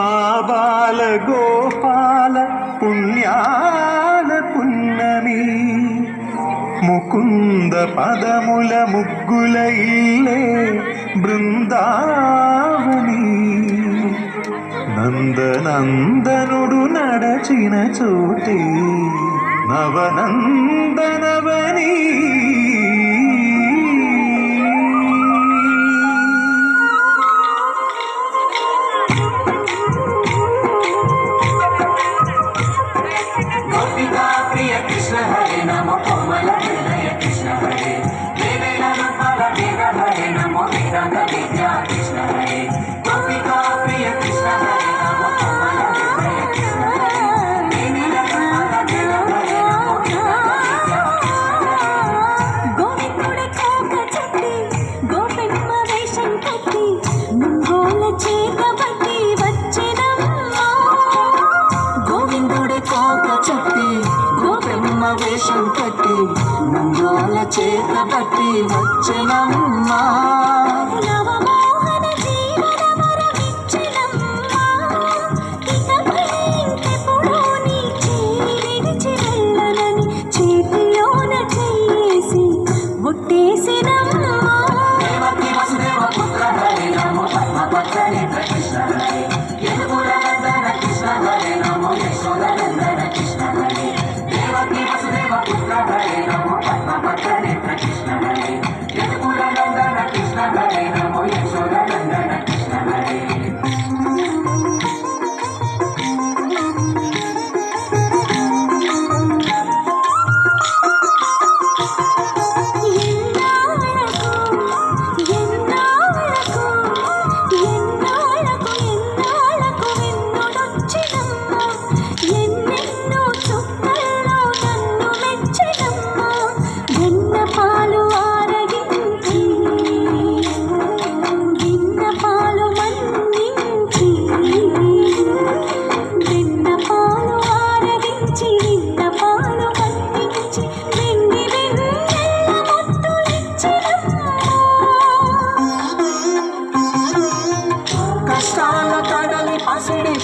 ఆబాల గోపాల పుణ్యాల పున్నమి ముకుంద పదముల ముగ్గుల ఇల్లే బృందావని నందనందనుడు నడచిన చోటే నవనందనవని వేషం కట్టి నందోల చేత పట్టి వచ్చనమ్మా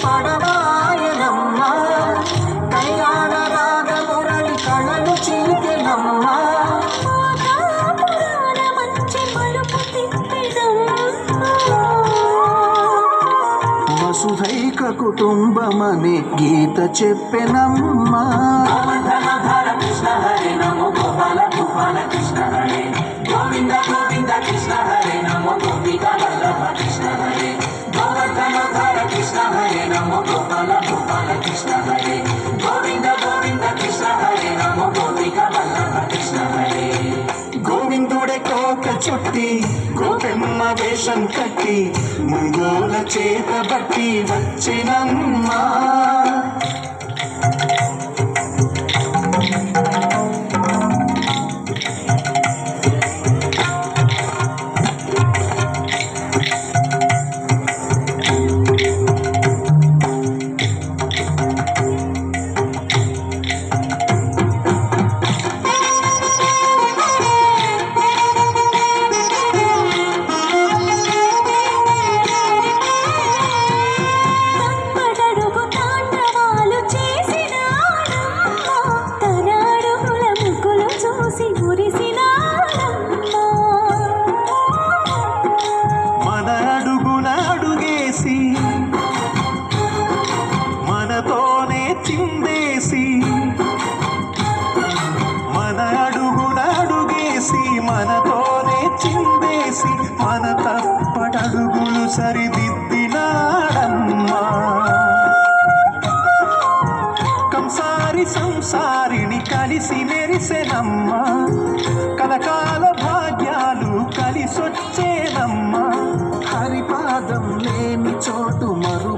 పడవాయనమ్మా కళ్యాణ రాగ మురళి కళలు చీకెనమ్మా వసుధైక కుటుంబమని గీత చెప్పెనమ్మా కృష్ణ హరే నమో గోపాల గోపాల కృష్ణ హరే గోవింద గోవింద కృష్ణ హరే నమో గోపిక వల్లభ కృష్ణ హరే గోవర్ధనోద్ధర కృష్ణ హరే నమో గోపాల గోపాల కృష్ణ హరే గోవింద గోవింద కృష్ణ హరే నమో గోపిక వల్లభ కృష్ణ హరే గోవిందుడే కోక చుట్టి గోపెమ్మ వేషం కట్టి ముంగోల చేత బట్టి వచ్చినమ్మా మన అడుగున అడుగేసి మనతోనే చిందేసి మన అడుగున అడుగేసి మనతోనే చిందేసి మన తప్పటడుగులు సరిదిద్దినాడమ్మా కంసారి సంసారిని కలిసి మెరిసెనమ్మా కలకాల భాగ్యాలు కలిసొచ్చేనమ్మా హరిపాదం లేని చోటు మరు